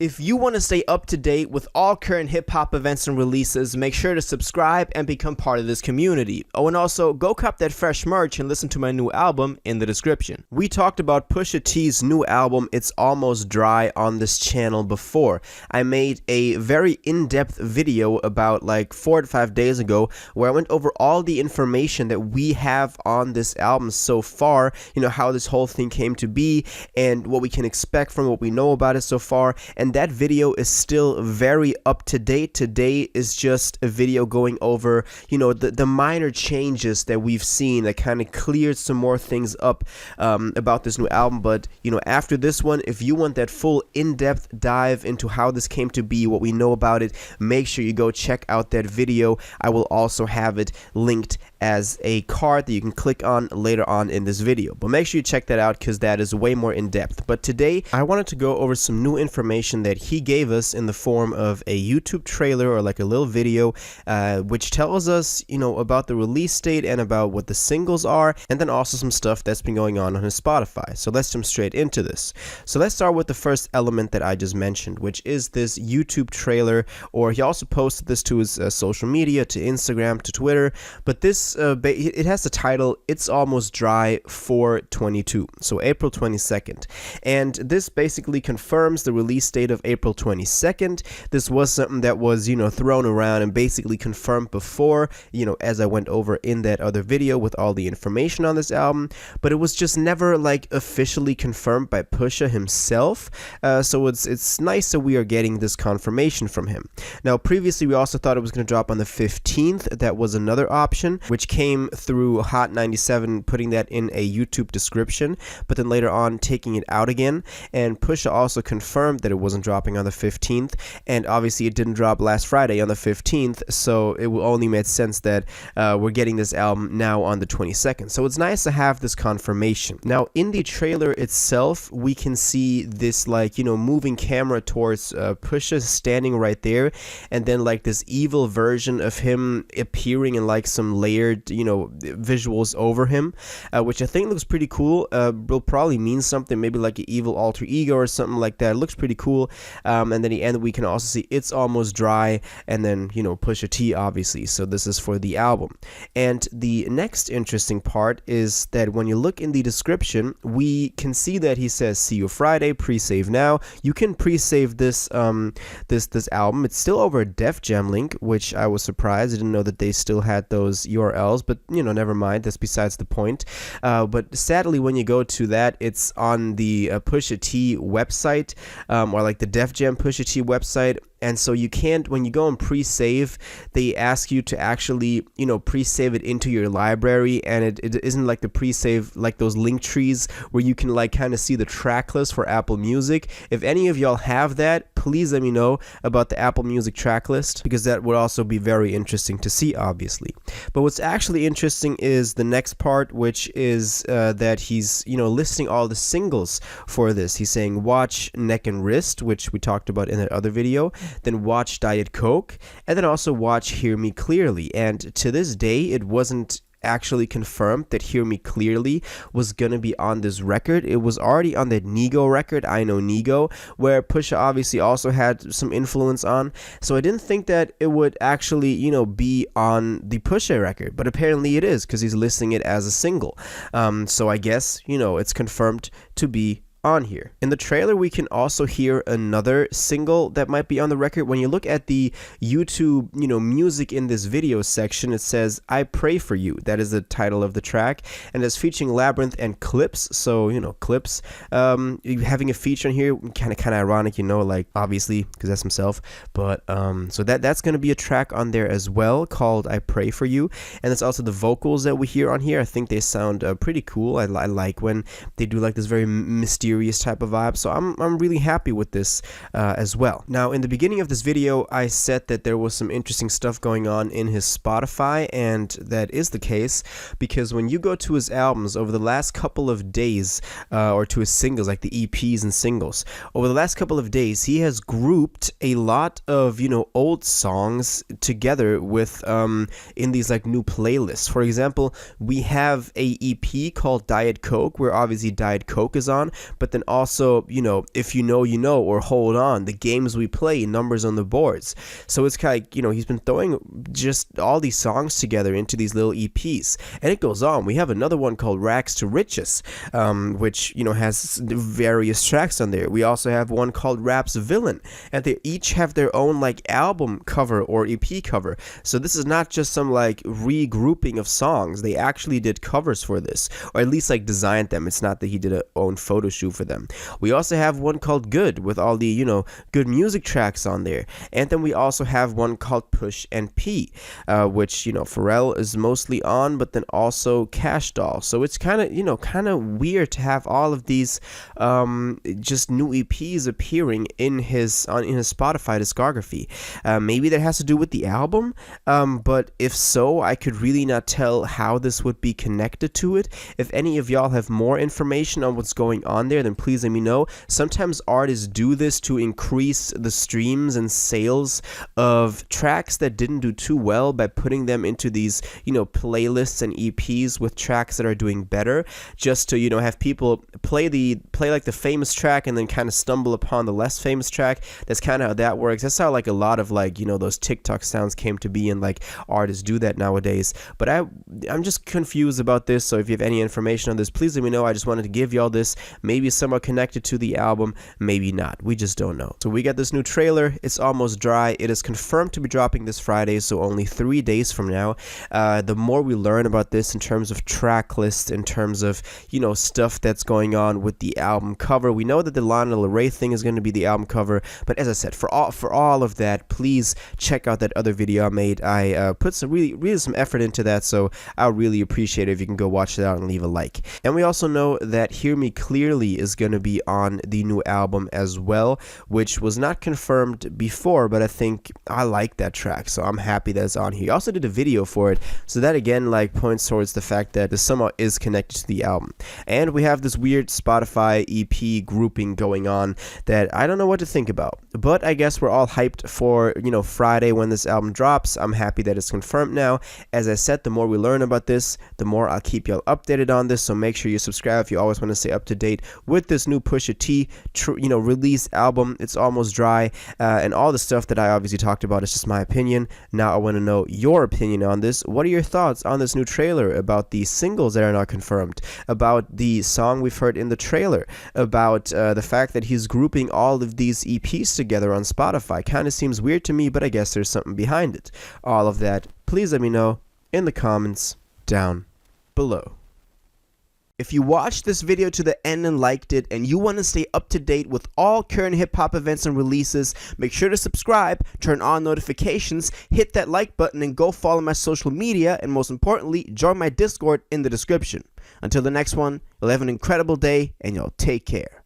If you want to stay up to date with all current hip-hop events and releases, make sure to subscribe and become part of this community. Oh, and also, go cop that fresh merch and listen to my new album in the description. We talked about Pusha T's new album, It's Almost Dry, on this channel before. I made a very in-depth video about like 4 to 5 days ago where I went over all the information that we have on this album so far, how this whole thing came to be and what we can expect from what we know about it so far. And that video is still very up to date. Today is just a video going over, the minor changes that we've seen that kind of cleared some more things up about this new album. But, after this one, if you want that full in-depth dive into how this came to be, what we know about it, make sure you go check out that video. I will also have it linked as a card that you can click on later on in this video. But make sure you check that out because that is way more in-depth. But today, I wanted to go over some new information that he gave us in the form of a YouTube trailer or like a little video which tells us about the release date and about what the singles are, and then also some stuff that's been going on his Spotify. So let's jump straight into this. So let's start with the first element that I just mentioned, which is this YouTube trailer, or he also posted this to his social media, to Instagram, to Twitter, but this it has the title It's Almost Dry 4/22, so April 22nd, and this basically confirms the release date of April 22nd. This was something that was, thrown around and basically confirmed before, as I went over in that other video with all the information on this album, but it was just never like officially confirmed by Pusha himself. So it's nice that we are getting this confirmation from him. Now, previously we also thought it was going to drop on the 15th. That was another option, which came through Hot 97 putting that in a YouTube description, but then later on taking it out again. And Pusha also confirmed that it wasn't dropping on the 15th, and obviously it didn't drop last Friday on the 15th, so it only made sense that we're getting this album now on the 22nd. So it's nice to have this confirmation. Now, in the trailer itself, we can see this moving camera towards Pusha standing right there, and then like this evil version of him appearing in like some layered visuals over him, which I think looks pretty cool. Will probably mean something, maybe like an evil alter ego or something like that. It looks pretty cool. And then at the end we can also see It's Almost Dry, and then Pusha T, obviously. So this is for the album. And the next interesting part is that when you look in the description, we can see that he says see you Friday, pre-save now. You can pre-save this this album. It's still over a Def Jam link, which I was surprised. I didn't know that they still had those URLs, but never mind, that's besides the point. But sadly, when you go to that, it's on the Pusha T website, or like the Def Jam Pusha T website. And so you can't, when you go and pre-save, they ask you to actually, pre-save it into your library, and it isn't like the pre-save, like those link trees where you can like kind of see the track list for Apple Music. If any of y'all have that, please let me know about the Apple Music track list, because that would also be very interesting to see, obviously. But what's actually interesting is the next part, which is that he's, listing all the singles for this. He's saying watch Neck and Wrist, which we talked about in that other video, then watch Diet Coke, and then also watch Hear Me Clearly. And to this day, it wasn't actually confirmed that Hear Me Clearly was gonna be on this record. It was already on that Nigo record, I Know Nigo, where Pusha obviously also had some influence on. So I didn't think that it would actually, be on the Pusha record, but apparently it is, because he's listing it as a single. So I guess, it's confirmed to be on here. In the trailer, we can also hear another single that might be on the record. When you look at the YouTube, music in this video section, it says I Pray For You. That is the title of the track, and it's featuring Labyrinth and Clips. So, Clips having a feature on here, kind of ironic, like obviously because that's himself. But so that's going to be a track on there as well called I Pray For You. And it's also the vocals that we hear on here. I think they sound pretty cool. I like when they do like this very mysterious type of vibe, so I'm really happy with this as well. Now, in the beginning of this video, I said that there was some interesting stuff going on in his Spotify, and that is the case, because when you go to his albums over the last couple of days, or to his singles, like the EPs and singles, over the last couple of days, he has grouped a lot of old songs together with in these like new playlists. For example, we have a EP called Diet Coke, where obviously Diet Coke is on, but then also, if you know, or hold on, the games we play, numbers on the boards. So it's kind of like, he's been throwing just all these songs together into these little EPs, and it goes on. We have another one called Rags to Riches, which, has various tracks on there. We also have one called Rap's Villain, and they each have their own like album cover or EP cover. So this is not just some like regrouping of songs. They actually did covers for this, or at least like designed them. It's not that he did a own photo shoot for them. We also have one called Good with all the good music tracks on there, and then we also have one called Push and P, which Pharrell is mostly on, but then also Cash Doll. So it's kind of weird to have all of these just new EPs appearing in his Spotify discography. Maybe that has to do with the album, but if so, I could really not tell how this would be connected to it. If any of y'all have more information on what's going on there, then please let me know. Sometimes artists do this to increase the streams and sales of tracks that didn't do too well by putting them into these playlists and EPs with tracks that are doing better, just to have people play like the famous track and then kind of stumble upon the less famous track. That's kind of how that works. That's how like a lot of like those TikTok sounds came to be, and like artists do that nowadays. But I'm just confused about this, so if you have any information on this, please let me know. I just wanted to give y'all this, maybe somewhat connected to the album, maybe not, we just don't know. So we got this new trailer. It's almost dry. It is confirmed to be dropping this Friday, so only 3 days from now. The more we learn about this in terms of track list, in terms of stuff that's going on with the album cover, we know that the Lana Del Rey thing is going to be the album cover, but as I said, for all of that, please check out that other video I made. I put some really some effort into that, so I would really appreciate it if you can go watch it out and leave a like. And we also know that Hear Me Clearly is going to be on the new album as well, which was not confirmed before, but I think I like that track, so I'm happy that it's on here. He also did a video for it, so that again like points towards the fact that this somehow is connected to the album. And we have this weird Spotify EP grouping going on that I don't know what to think about, but I guess we're all hyped for Friday when this album drops. I'm happy that it's confirmed now. As I said, the more we learn about this, the more I'll keep y'all updated on this, so make sure you subscribe if you always want to stay up to date with this new Pusha T release album. It's almost dry, and all the stuff that I obviously talked about is just my opinion. Now I want to know your opinion on this. What are your thoughts on this new trailer, about the singles that are not confirmed, about the song we've heard in the trailer, about the fact that he's grouping all of these EPs together on Spotify? Kind of seems weird to me, but I guess there's something behind it. All of that, please let me know in the comments down below. If you watched this video to the end and liked it, and you want to stay up to date with all current hip-hop events and releases, make sure to subscribe, turn on notifications, hit that like button, and go follow my social media, and most importantly, join my Discord in the description. Until the next one, you'll have an incredible day, and y'all take care.